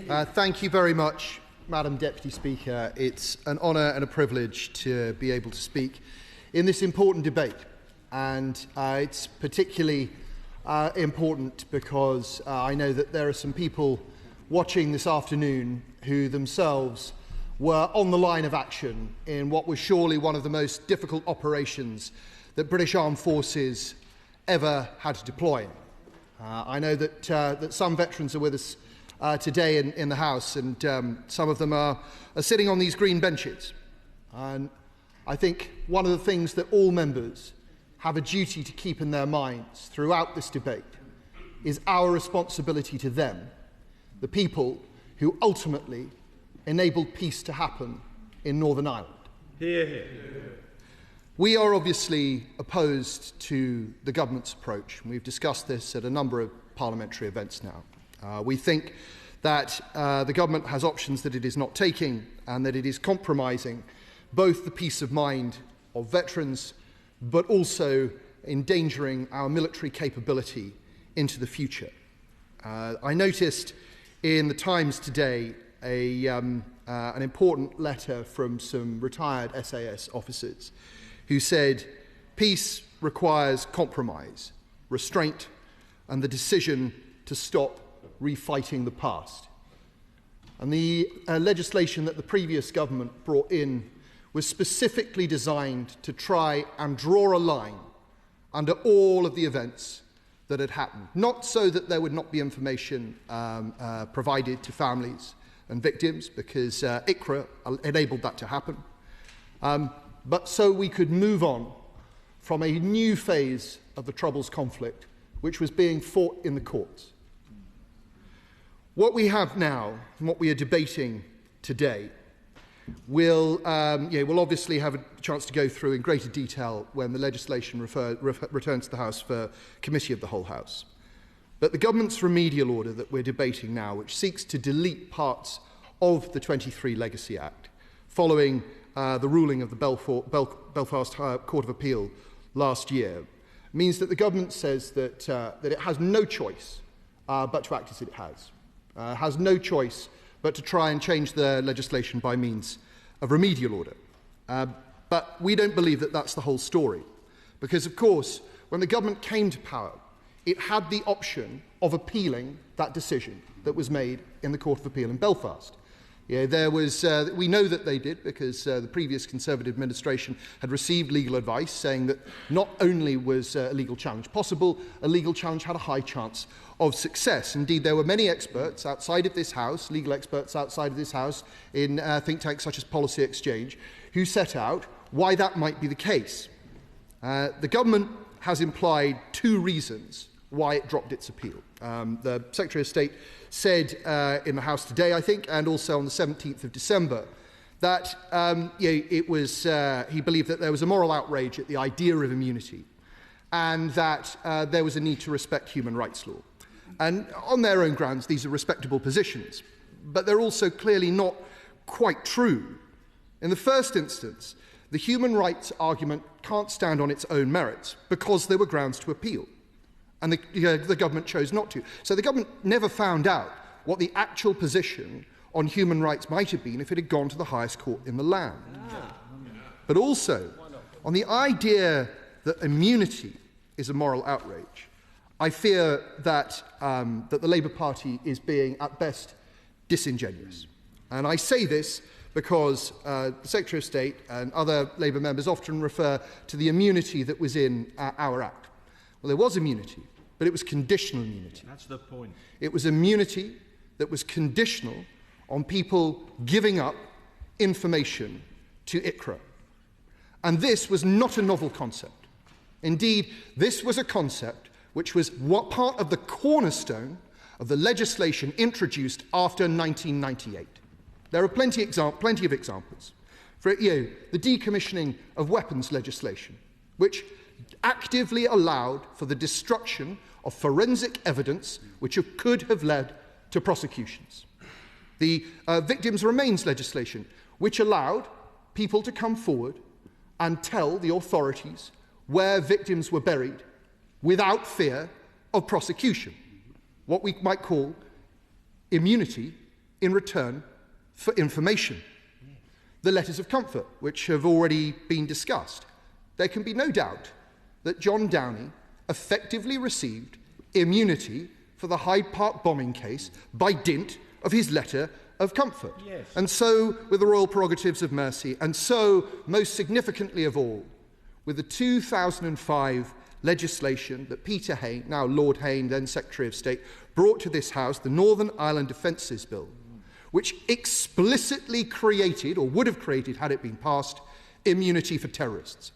Thank you very much, Madam Deputy Speaker. It's an honour and a privilege to be able to speak in this important debate. And it's particularly important because I know that there are some people watching this afternoon who themselves were on the line of action in what was surely one of the most difficult operations that British Armed Forces ever had to deploy. I know that some veterans are with us today in the House, and some of them are sitting on these green benches. And I think one of the things that all members have a duty to keep in their minds throughout this debate is our responsibility to them, the people who ultimately enabled peace to happen in Northern Ireland. Hear, hear. We are obviously opposed to the government's approach. We've discussed this at a number of parliamentary events now. We think that the government has options that it is not taking and that it is compromising both the peace of mind of veterans but also endangering our military capability into the future. I noticed in the Times today an important letter from some retired SAS officers who said, peace requires compromise, restraint, and the decision to stop refighting the past. And the legislation that the previous government brought in was specifically designed to try and draw a line under all of the events that had happened, not so that there would not be information provided to families and victims, because ICRA enabled that to happen, but so we could move on from a new phase of the Troubles conflict, which was being fought in the courts. What we have now, and what we are debating today, will obviously have a chance to go through in greater detail when the legislation returns to the House for Committee of the Whole House. But the government's remedial order that we're debating now, which seeks to delete parts of the 23 Legacy Act, following the ruling of the Belfast Court of Appeal last year, means that the government says that it has no choice but to act as it has no choice but to try and change the legislation by means of remedial order. But we don't believe that that's the whole story, because, of course, when the government came to power, it had the option of appealing that decision that was made in the Court of Appeal in Belfast. We know that they did, because the previous Conservative administration had received legal advice saying that not only was a legal challenge possible, a legal challenge had a high chance of success. Indeed, there were many experts outside of this House, legal experts outside of this House, in think tanks such as Policy Exchange, who set out why that might be the case. The government has implied two reasons why it dropped its appeal. The Secretary of State said in the House today, I think, and also on the 17th of December, that he believed that there was a moral outrage at the idea of immunity, and that there was a need to respect human rights law. And on their own grounds, these are respectable positions, but they're also clearly not quite true. In the first instance, the human rights argument can't stand on its own merits because there were grounds to appeal. And the government chose not to. So the government never found out what the actual position on human rights might have been if it had gone to the highest court in the land. But also, on the idea that immunity is a moral outrage, I fear that the Labour Party is being, at best, disingenuous. And I say this because the Secretary of State and other Labour members often refer to the immunity that was in our Act. Well, there was immunity, but it was conditional immunity. That's the point. It was immunity that was conditional on people giving up information to ICRA. And this was not a novel concept. Indeed, this was a concept which was part of the cornerstone of the legislation introduced after 1998. There are plenty of examples. For the decommissioning of weapons legislation, which actively allowed for the destruction of forensic evidence which could have led to prosecutions. The victims' remains legislation, which allowed people to come forward and tell the authorities where victims were buried without fear of prosecution. What we might call immunity in return for information. The letters of comfort, which have already been discussed. There can be no doubt that John Downey effectively received immunity for the Hyde Park bombing case by dint of his letter of comfort. Yes. And so with the royal prerogatives of mercy, and so, most significantly of all, with the 2005 legislation that Peter Hain, now Lord Hain, then Secretary of State, brought to this House, the Northern Ireland Defences Bill, which explicitly created, or would have created had it been passed, immunity for terrorists.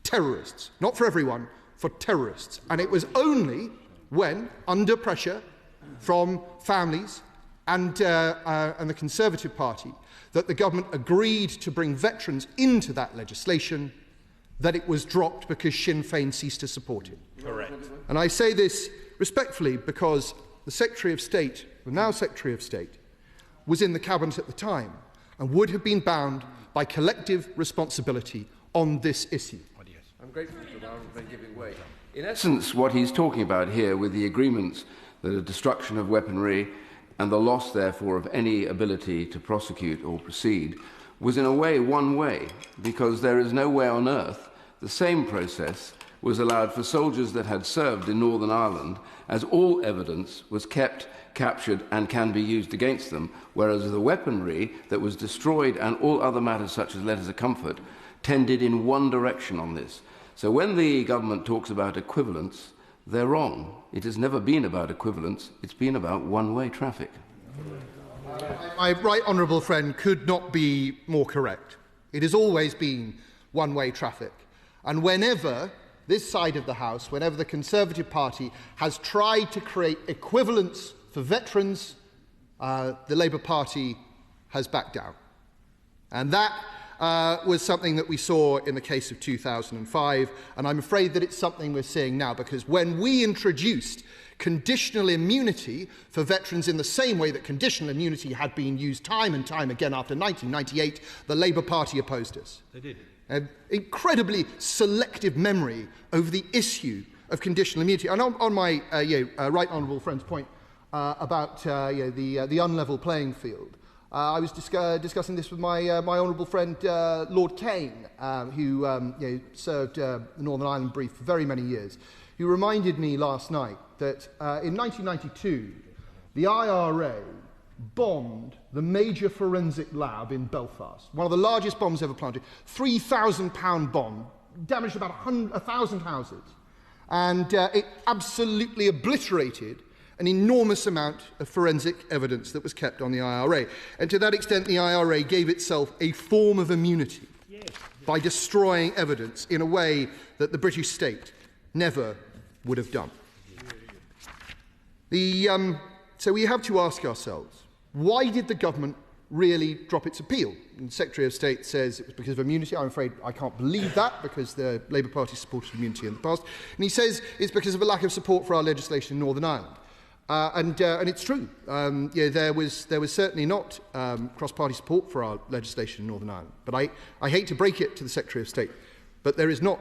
Terrorists, not for everyone, for terrorists. And it was only when, under pressure from families and the Conservative Party, that the government agreed to bring veterans into that legislation, that it was dropped because Sinn Féin ceased to support it. Correct. And I say this respectfully because the Secretary of State, the now Secretary of State, was in the Cabinet at the time and would have been bound by collective responsibility on this issue. I'm grateful for that giving way. In essence, what he's talking about here with the agreements, the destruction of weaponry and the loss, therefore, of any ability to prosecute or proceed, was in a way one way, because there is no way on earth the same process was allowed for soldiers that had served in Northern Ireland, as all evidence was kept, captured and can be used against them, whereas the weaponry that was destroyed and all other matters such as letters of comfort tended in one direction on this. So when the government talks about equivalence, they're wrong. It has never been about equivalence, it's been about one-way traffic. My right honourable friend could not be more correct. It has always been one-way traffic. And whenever this side of the House, whenever the Conservative Party has tried to create equivalence for veterans, the Labour Party has backed down. And that was something that we saw in the case of 2005, and I'm afraid that it's something we're seeing now, because when we introduced conditional immunity for veterans in the same way that conditional immunity had been used time and time again after 1998, the Labour Party opposed us. They did. Incredibly selective memory over the issue of conditional immunity. And on my right honourable friend's point about the unlevel playing field, I was discussing this with my honourable friend Lord Kane, who served the Northern Ireland Brief for very many years, who reminded me last night that in 1992 the IRA bombed the major forensic lab in Belfast, one of the largest bombs ever planted, £3,000 bomb, damaged about 1,000 houses, and it absolutely obliterated an enormous amount of forensic evidence that was kept on the IRA. And to that extent, the IRA gave itself a form of immunity by destroying evidence in a way that the British state never would have done. So we have to ask ourselves, why did the government really drop its appeal? And the Secretary of State says it was because of immunity. I'm afraid I can't believe that, because the Labour Party supported immunity in the past. And he says it's because of a lack of support for our legislation in Northern Ireland. And it's true. There was certainly not cross-party support for our legislation in Northern Ireland. But I hate to break it to the Secretary of State, but there is not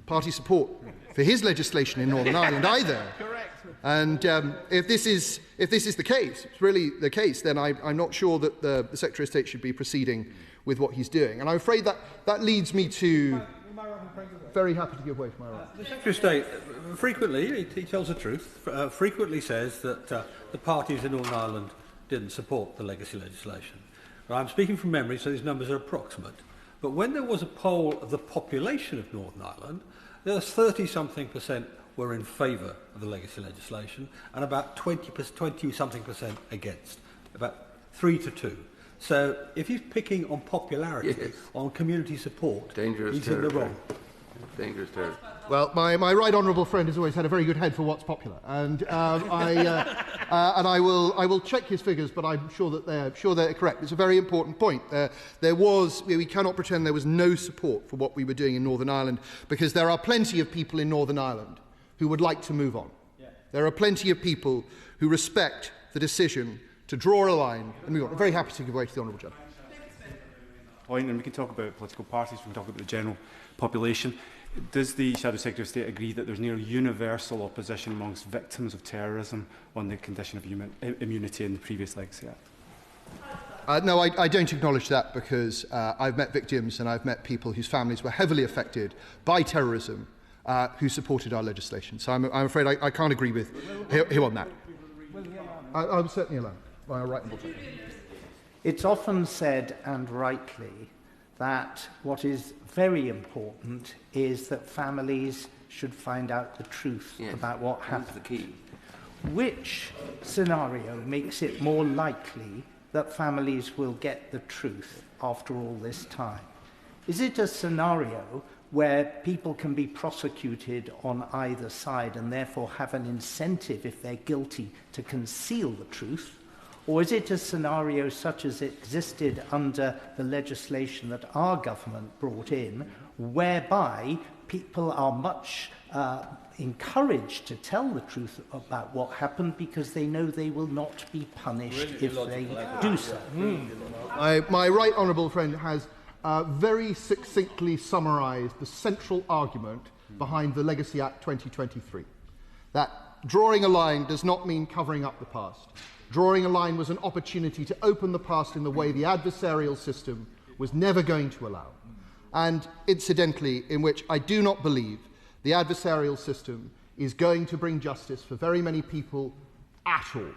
party support for his legislation in Northern Ireland either. Correct. And if this is the case, it's really the case, then I'm not sure that the Secretary of State should be proceeding with what he's doing. And I'm afraid that leads me to... Very happy to give way to my right. The Secretary of State frequently, he tells the truth, frequently says that the parties in Northern Ireland didn't support the legacy legislation. But I'm speaking from memory, so these numbers are approximate. But when there was a poll of the population of Northern Ireland, there was 30-something% were in favour of the legacy legislation and about 20-something% against, about 3-2. So if he's picking on popularity, on community support, he's in the wrong. Dangerous territory. Well, my right honourable friend has always had a very good head for what's popular, and I will check his figures, but I'm sure that they're correct. It's a very important point. We cannot pretend there was no support for what we were doing in Northern Ireland, because there are plenty of people in Northern Ireland who would like to move on. Yeah. There are plenty of people who respect the decision to draw a line and move on. I'm very happy to give way to the honourable judge. Point, and we can talk about political parties, we can talk about the general population. Does the Shadow Secretary of State agree that there's nearly universal opposition amongst victims of terrorism on the condition of immunity in the previous Legacy Act? No, I don't acknowledge that because I've met victims and I've met people whose families were heavily affected by terrorism who supported our legislation. So I'm afraid I can't agree with him on that. I'm certainly allowed by a right. It's often said, and rightly, that what is very important is that families should find out the truth about what happened. That's the key. Which scenario makes it more likely that families will get the truth after all this time? Is it a scenario where people can be prosecuted on either side and therefore have an incentive, if they're guilty, to conceal the truth? Or is it a scenario such as existed under the legislation that our government brought in, whereby people are much encouraged to tell the truth about what happened because they know they will not be punished if they do so? My right honourable friend has very succinctly summarised the central argument behind the Legacy Act 2023. That drawing a line does not mean covering up the past. Drawing a line was an opportunity to open the past in the way the adversarial system was never going to allow. And incidentally, in which I do not believe the adversarial system is going to bring justice for very many people at all.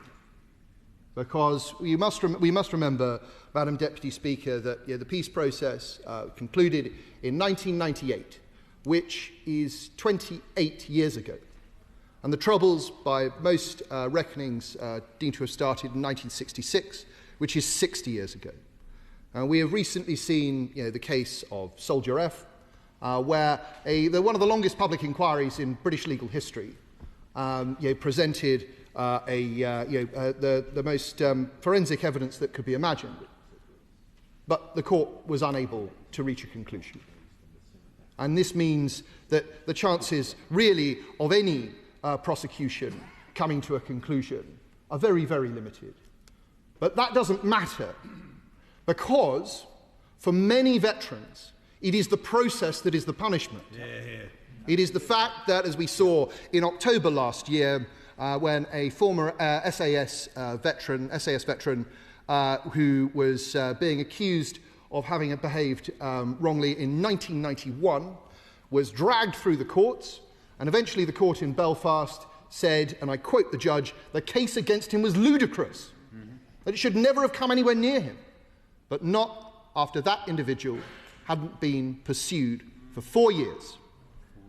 Because we must remember, Madam Deputy Speaker, that the peace process concluded in 1998, which is 28 years ago. And the Troubles, by most reckonings, deemed to have started in 1966, which is 60 years ago. We have recently seen the case of Soldier F, where one of the longest public inquiries in British legal history presented the most forensic evidence that could be imagined. But the court was unable to reach a conclusion. And this means that the chances really of any prosecution coming to a conclusion are very, very limited. But that doesn't matter because for many veterans, it is the process that is the punishment. It is the fact that, as we saw in October last year, when a former SAS veteran who was being accused of having behaved wrongly in 1991 was dragged through the courts, and eventually the court in Belfast said, and I quote the judge, the case against him was ludicrous, that it should never have come anywhere near him, but not after that individual hadn't been pursued for 4 years.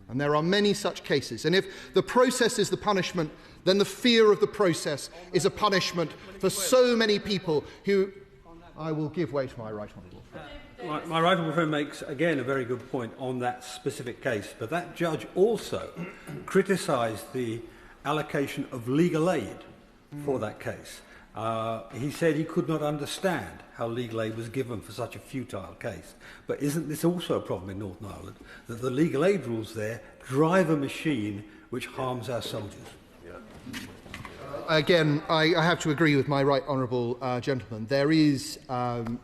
And there are many such cases. And if the process is the punishment, then the fear of the process is a punishment for so many people who... I will give way to my right honourable friend. My right honourable friend makes, again, a very good point on that specific case. But that judge also criticised the allocation of legal aid for that case. He said he could not understand how legal aid was given for such a futile case. But isn't this also a problem in Northern Ireland, that the legal aid rules there drive a machine which harms our soldiers? Again, I have to agree with my right honourable gentleman. There is,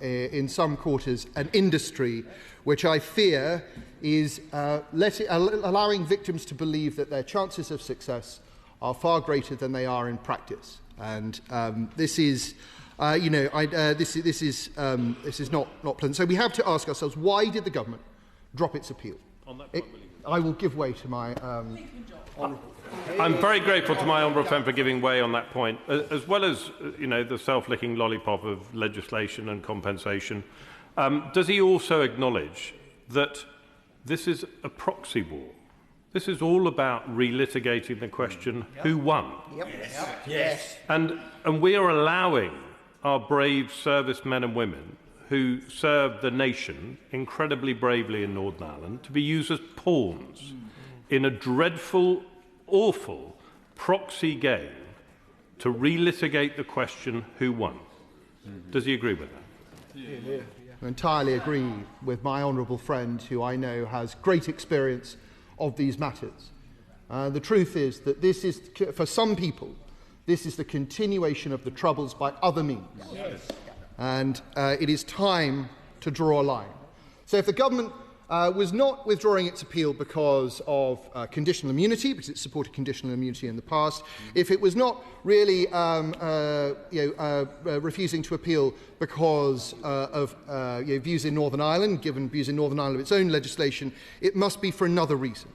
in some quarters, an industry which I fear is allowing victims to believe that their chances of success are far greater than they are in practice. And this is, this is not pleasant. So we have to ask ourselves, why did the government drop its appeal? On that point, I will give way to my honourable. I'm very grateful to my honourable friend for giving way on that point, as well as the self-licking lollipop of legislation and compensation. Does he also acknowledge that this is a proxy war? This is all about relitigating the question, who won? Yes. And we are allowing our brave servicemen and women who served the nation incredibly bravely in Northern Ireland to be used as pawns in a dreadful, awful proxy game to relitigate the question, who won? Does he agree with that? I entirely agree with my honourable friend, who I know has great experience of these matters. The truth is that this is, for some people, this is the continuation of the Troubles by other means. Yes. And it is time to draw a line. So if the government was not withdrawing its appeal because of conditional immunity, because it supported conditional immunity in the past, if it was not really refusing to appeal because of views in Northern Ireland, given views in Northern Ireland of its own legislation, it must be for another reason.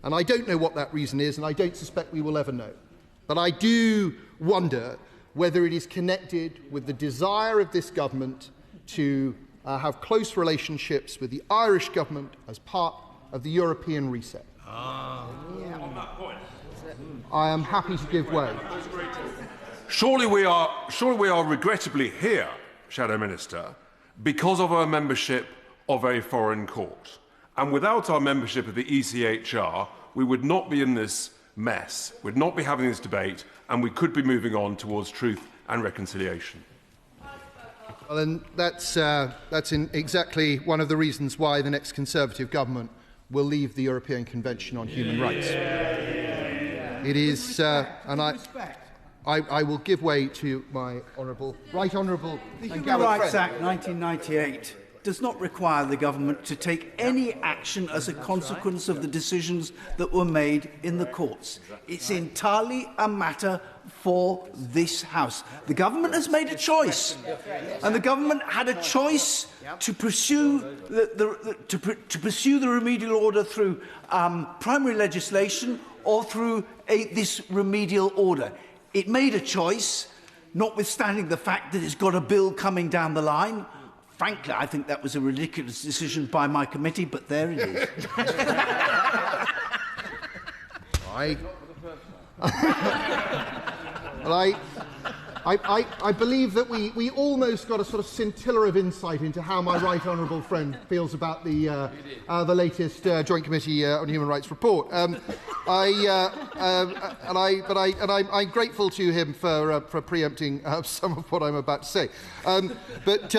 And I don't know what that reason is, and I don't suspect we will ever know. But I do wonder whether it is connected with the desire of this government to have close relationships with the Irish government as part of the European reset. On that point. I am happy to give way. Surely we are regrettably here, Shadow Minister, because of our membership of a foreign court. And without our membership of the ECHR, we would not be in this mess, we'd not be having this debate, and we could be moving on towards truth and reconciliation. Well, then that's exactly one of the reasons why the next Conservative government will leave the European Convention on Human Rights. It is, and I will give way to my Right Honourable The Human Rights Act 1998 does not require the government to take any action as a consequence of the decisions that were made in the courts. It's entirely a matter for this House. The government has made a choice, and the government had a choice to pursue the remedial order through primary legislation or through this remedial order. It made a choice, notwithstanding the fact that it's got a bill coming down the line. Frankly, I think that was a ridiculous decision by my committee, but there it is. I believe that we almost got a sort of scintilla of insight into how my right honourable friend feels about the latest Joint Committee on Human Rights report. I'm grateful to him for preempting some of what I'm about to say. But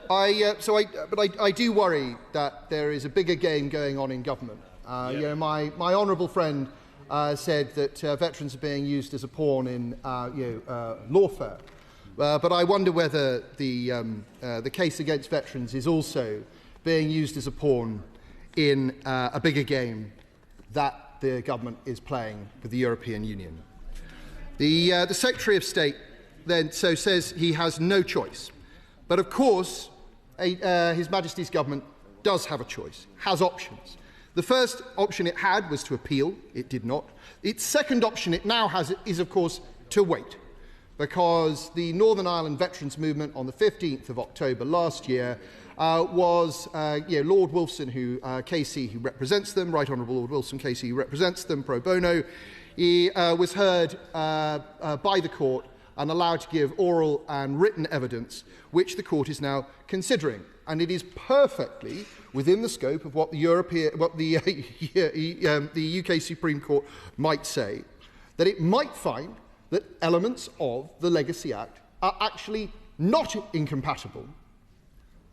I do worry that there is a bigger game going on in government. My honourable friend said that veterans are being used as a pawn in lawfare. But I wonder whether the case against veterans is also being used as a pawn in a bigger game that the government is playing with the European Union. The Secretary of State then says he has no choice. But of course, His Majesty's government does have a choice, has options. The first option it had was to appeal. It did not. Its second option it now has is, of course, to wait, because the Northern Ireland Veterans Movement on the 15th of October last year was Lord Wolfson, KC, who represents them, Right Honourable Lord Wolfson, KC, who represents them pro bono. He was heard by the court and allowed to give oral and written evidence, which the court is now considering. And it is perfectly within the scope of what the UK Supreme Court might say, that it might find that elements of the Legacy Act are actually not incompatible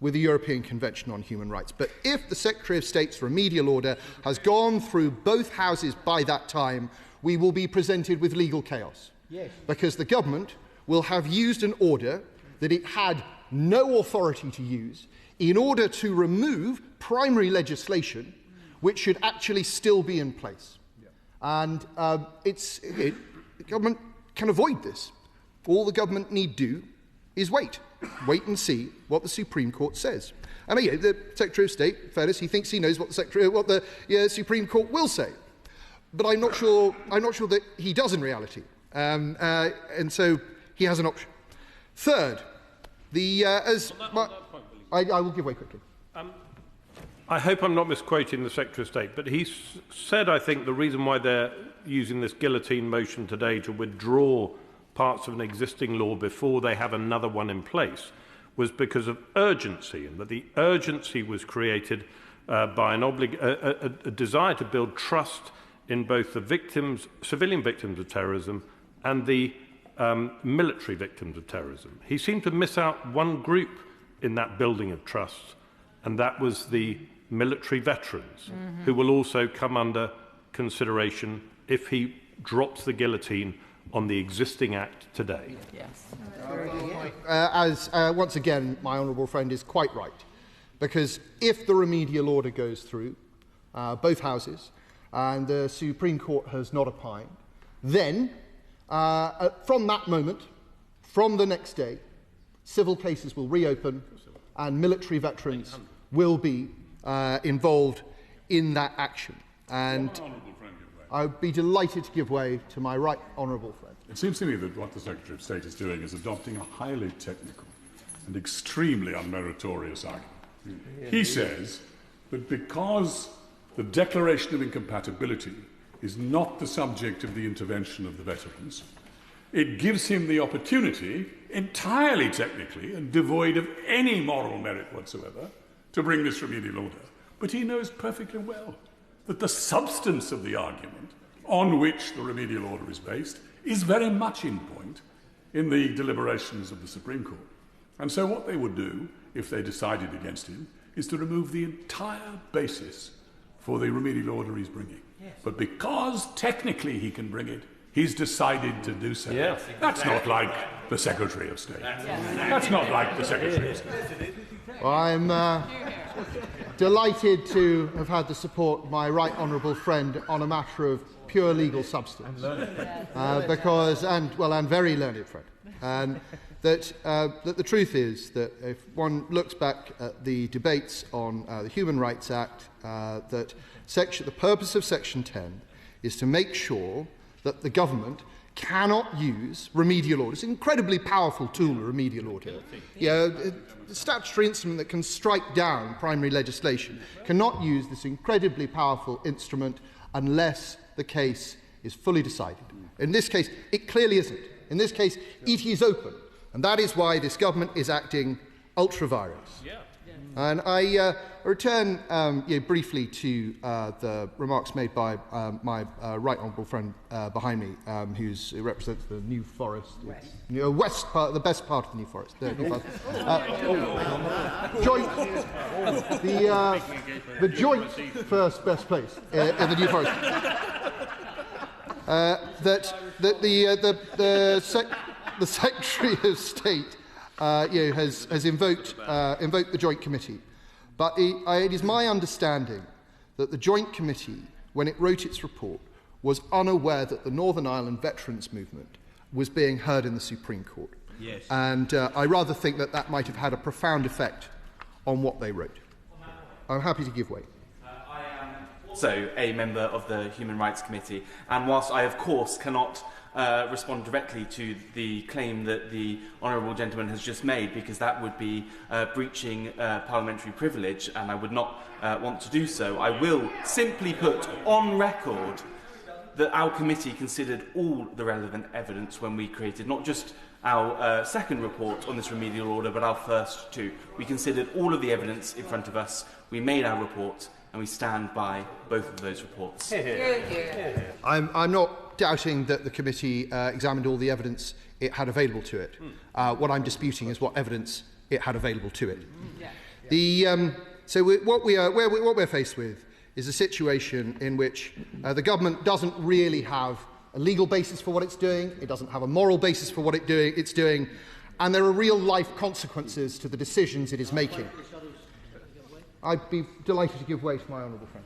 with the European Convention on Human Rights. But if the Secretary of State's remedial order has gone through both houses by that time, we will be presented with legal chaos. Yes. Because the government will have used an order that it had no authority to use in order to remove primary legislation which should actually still be in place. Yeah. And the government can avoid this. All the government need do is wait and see what the Supreme Court says. And the Secretary of State, in fairness, he thinks he knows what the Supreme Court will say. But I'm not sure that he does in reality. And so he has an option. Third, I will give way quickly. I hope I'm not misquoting the Secretary of State, but he said, I think, the reason why they're using this guillotine motion today to withdraw parts of an existing law before they have another one in place was because of urgency, and that the urgency was created by a desire to build trust in both the victims, civilian victims of terrorism, and the military victims of terrorism. He seemed to miss out one group in that building of trust, and that was the military veterans, who will also come under consideration if he drops the guillotine on the existing Act today. Yes. Once again, my honourable friend is quite right. because if the remedial order goes through both houses and the Supreme Court has not opined, then from that moment, from the next day, civil cases will reopen and military veterans will be involved in that action. And I would be delighted to give way to my right honourable friend. It seems to me that what the Secretary of State is doing is adopting a highly technical and extremely unmeritorious argument. He says that because the declaration of incompatibility is not the subject of the intervention of the veterans, it gives him the opportunity, entirely technically and devoid of any moral merit whatsoever, to bring this remedial order. But he knows perfectly well that the substance of the argument on which the remedial order is based is very much in point in the deliberations of the Supreme Court. And so what they would do, if they decided against him, is to remove the entire basis for the remedial order he's bringing. Yes. But because technically he can bring it, he's decided to do so. Yes. That's not like the Secretary of State. That's not like the Secretary of State. Well, I'm delighted to have had the support of my right honourable friend on a matter of pure legal substance. And very learned friend. And that the truth is that if one looks back at the debates on the Human Rights Act, that the purpose of Section 10 is to make sure that the government cannot use remedial orders. It's an incredibly powerful tool, a remedial order. The statutory instrument that can strike down primary legislation cannot use this incredibly powerful instrument unless the case is fully decided. In this case, it clearly isn't. In this case, it is open. And that is why this government is acting ultra vires. Yeah. And I return briefly to the remarks made by my right honourable friend behind me, who represents the New Forest, west part, the best part of the New Forest. The joint first best place in the New Forest. The Secretary of State has invoked the Joint Committee. But it is my understanding that the Joint Committee, when it wrote its report, was unaware that the Northern Ireland Veterans Movement was being heard in the Supreme Court. Yes. And I rather think that that might have had a profound effect on what they wrote. I'm happy to give way. I am also a member of the Human Rights Committee, and whilst I, of course, cannot respond directly to the claim that the honourable gentleman has just made, because that would be breaching parliamentary privilege, and I would not want to do so. I will simply put on record that our committee considered all the relevant evidence when we created not just our second report on this remedial order, but our first two. We considered all of the evidence in front of us, we made our report, and we stand by both of those reports. I'm not doubting that the committee examined all the evidence it had available to it. What I'm disputing is what evidence it had available to it. What we're faced with is a situation in which the government doesn't really have a legal basis for what it's doing, it doesn't have a moral basis for what it's doing, and there are real-life consequences to the decisions it is making. I'd be delighted to give way to my honourable friend.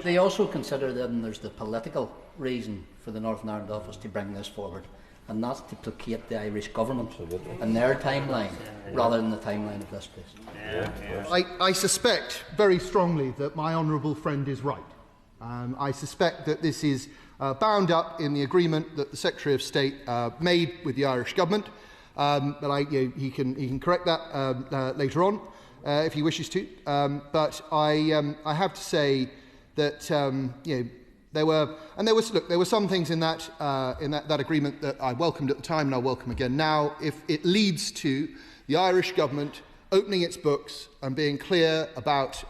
They also consider that there's the political reason for the Northern Ireland office to bring this forward, and that's to placate the Irish government and their timeline rather than the timeline of this place. I suspect very strongly that my honourable friend is right. I suspect that this is bound up in the agreement that the Secretary of State made with the Irish government, but he can correct that later on if he wishes to. But I have to say that there were some things in that agreement that I welcomed at the time and I welcome again now. If it leads to the Irish government opening its books and being clear about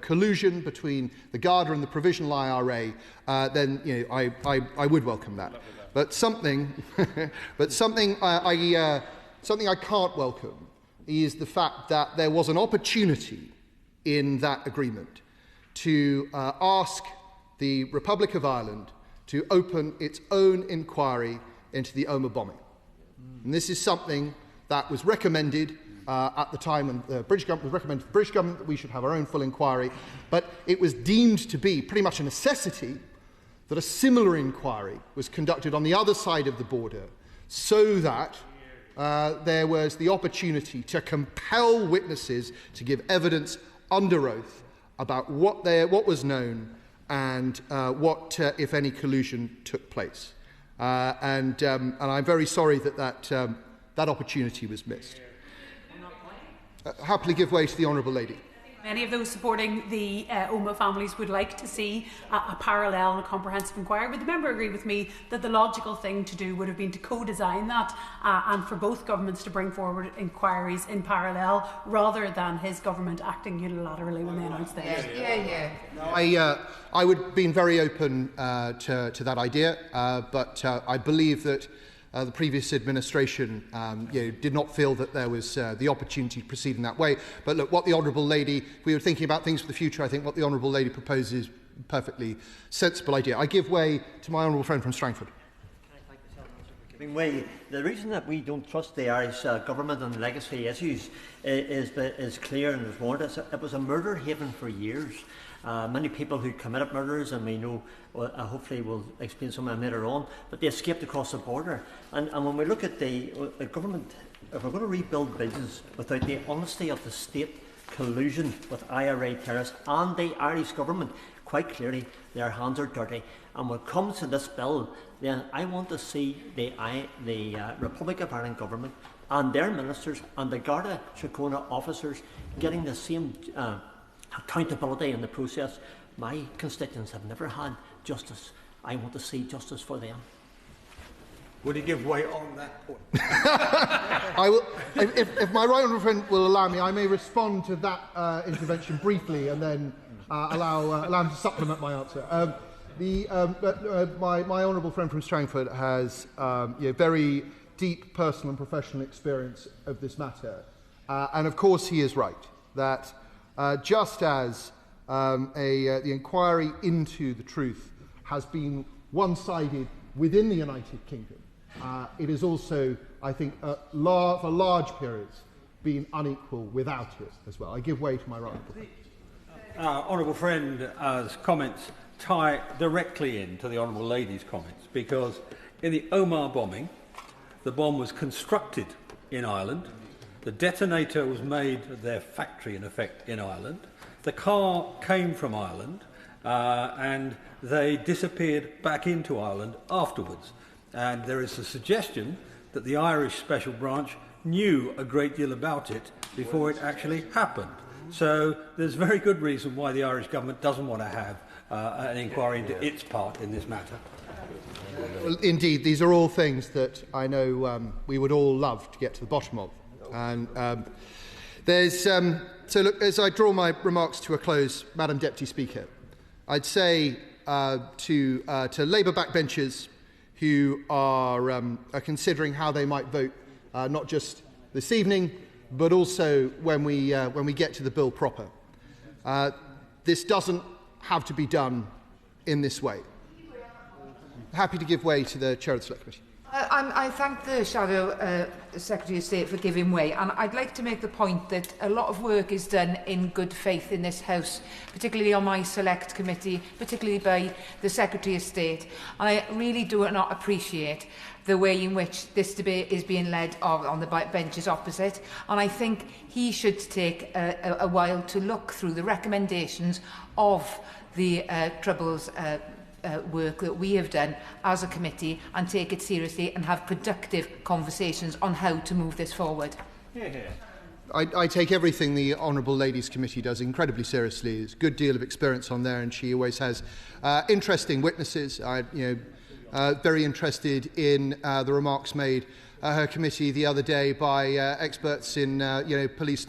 collusion between the Garda and the Provisional IRA, then I would welcome that. But something I can't welcome is the fact that there was an opportunity in that agreement to ask the Republic of Ireland to open its own inquiry into the Omagh bombing. And this is something that was recommended at the time, and the British government was recommended to the British government that we should have our own full inquiry, but it was deemed to be pretty much a necessity that a similar inquiry was conducted on the other side of the border, so that there was the opportunity to compel witnesses to give evidence under oath about what was known and what, if any, collusion took place. And I'm very sorry that that opportunity was missed. Happily give way to the Honourable Lady. Many of those supporting the Omagh families would like to see a parallel and a comprehensive inquiry. Would the member agree with me that the logical thing to do would have been to co-design that and for both governments to bring forward inquiries in parallel rather than his government acting unilaterally when they announced theirs? I would have been very open to that idea, but I believe that the previous administration did not feel that there was the opportunity to proceed in that way. But look, what the Honourable Lady, if we were thinking about things for the future, I think what the Honourable Lady proposes is a perfectly sensible idea. I give way to my honourable friend from Strangford. The reason that we don't trust the Irish government on the legacy issues is clear and is warranted. It was a murder haven for years. Many people who committed murders, and we know, hopefully we'll explain some of them later on, but they escaped across the border. And when we look at the government, if we're going to rebuild bridges without the honesty of the state collusion with IRA terrorists and the Irish government, quite clearly their hands are dirty. And when it comes to this bill, then I want to see the Republic of Ireland government and their ministers and the Garda Síochána officers getting the same accountability in the process. My constituents have never had justice. I want to see justice for them. Would he give way on that point? I will, if my right honourable friend will allow me, I may respond to that intervention briefly and then allow him to supplement my answer. My honourable friend from Strangford has very deep personal and professional experience of this matter, and of course he is right that just as the inquiry into the truth has been one-sided within the United Kingdom, it is also, I think, for large periods, been unequal without it as well. I give way to my right honourable friend. Honourable friend's comments tie directly into the Honourable Lady's comments, because in the Omagh bombing, the bomb was constructed in Ireland, the detonator was made at their factory, in effect, in Ireland, the car came from Ireland, and they disappeared back into Ireland afterwards. And there is a suggestion that the Irish Special Branch knew a great deal about it before it actually happened. So there's very good reason why the Irish government doesn't want to have an inquiry into its part in this matter. Well, indeed, these are all things that I know we would all love to get to the bottom of. And so look, as I draw my remarks to a close, Madam Deputy Speaker, I'd say to Labour backbenchers who are considering how they might vote, not just this evening, but also when we get to the bill proper. This doesn't have to be done in this way. Happy to give way to the Chair of the Select Committee. I thank the Shadow Secretary of State for giving way, and I'd like to make the point that a lot of work is done in good faith in this House, particularly on my Select Committee, particularly by the Secretary of State. And I really do not appreciate the way in which this debate is being led on the benches opposite, and I think he should take a while to look through the recommendations of the Troubles work that we have done as a committee and take it seriously and have productive conversations on how to move this forward. I take everything the Honourable Ladies Committee does incredibly seriously. There's a good deal of experience on there, and she always has interesting witnesses. Very interested in the remarks made her committee the other day by experts in Police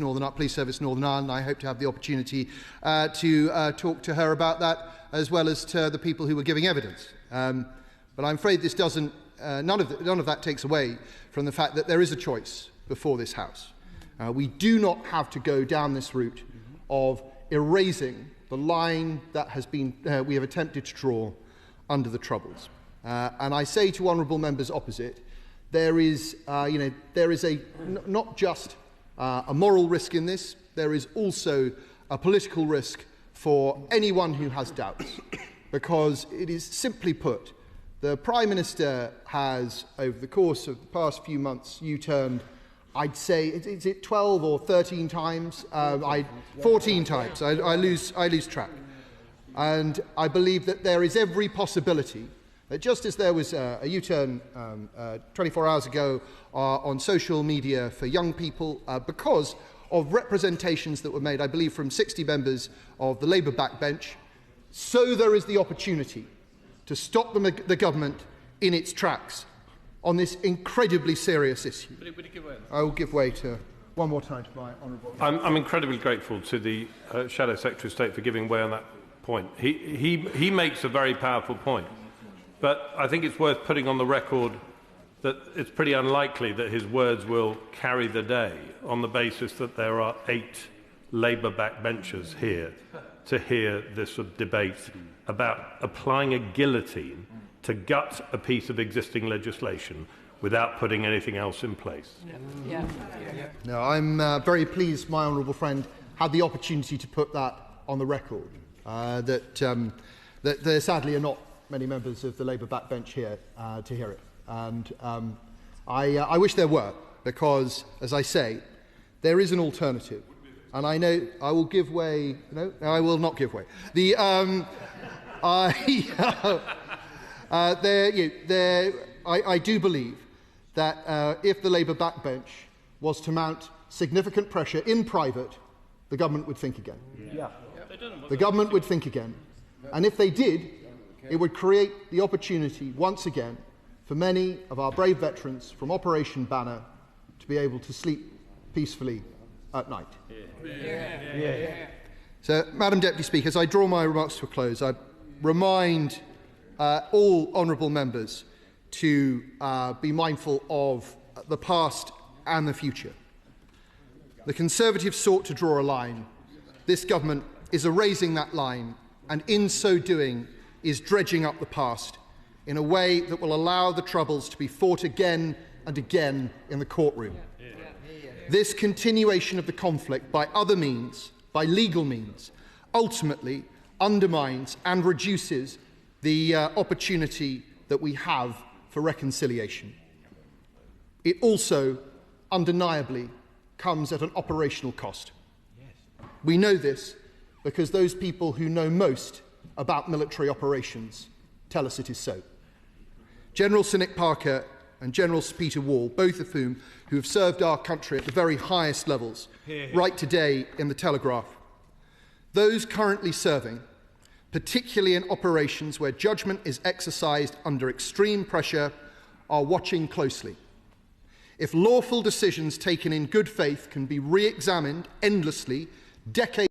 Service Northern Ireland. I hope to have the opportunity to talk to her about that, as well as to the people who were giving evidence. But I'm afraid this doesn't. None of that takes away from the fact that there is a choice before this House. We do not have to go down this route of erasing the line that has been we have attempted to draw under the Troubles. And I say to honourable members opposite, there is a not just a moral risk in this. There is also a political risk for anyone who has doubts, because it is simply put, the Prime Minister has, over the course of the past few months, U-turned, I'd say, is it 12 or 13 times? 14 times. I lose track. And I believe that there is every possibility that just as there was a U-turn 24 hours ago on social media for young people because of representations that were made, I believe, from 60 members of the Labour backbench, so there is the opportunity to stop the government in its tracks on this incredibly serious issue. I will give way to one more time to my honourable. I'm incredibly grateful to the Shadow Secretary of State for giving way on that point. He makes a very powerful point, but I think it's worth putting on the record that it's pretty unlikely that his words will carry the day on the basis that there are 8 Labour backbenchers here to hear this debate about applying a guillotine to gut a piece of existing legislation without putting anything else in place. No, I'm very pleased my honourable friend had the opportunity to put that on the record, that there sadly are not many members of the Labour backbench here to hear it. And I wish there were, because, as I say, there is an alternative. And I know I will give way. No, I will not give way. I do believe that if the Labour backbench was to mount significant pressure in private, the government would think again. Yeah. The government would think again. And if they did, it would create the opportunity once again for many of our brave veterans from Operation Banner to be able to sleep peacefully at night. So, Madam Deputy Speaker, as I draw my remarks to a close, I remind all honourable members to be mindful of the past and the future. The Conservatives sought to draw a line. This government is erasing that line, and in so doing is dredging up the past in a way that will allow the Troubles to be fought again and again in the courtroom. This continuation of the conflict by other means, by legal means, ultimately undermines and reduces the opportunity that we have for reconciliation. It also, undeniably, comes at an operational cost. We know this because those people who know most about military operations tell us it is so. General Sir Nick Parker and General Sir Peter Wall, both of whom who have served our country at the very highest levels, write today in the Telegraph, those currently serving, particularly in operations where judgment is exercised under extreme pressure, are watching closely. If lawful decisions taken in good faith can be re-examined endlessly, decades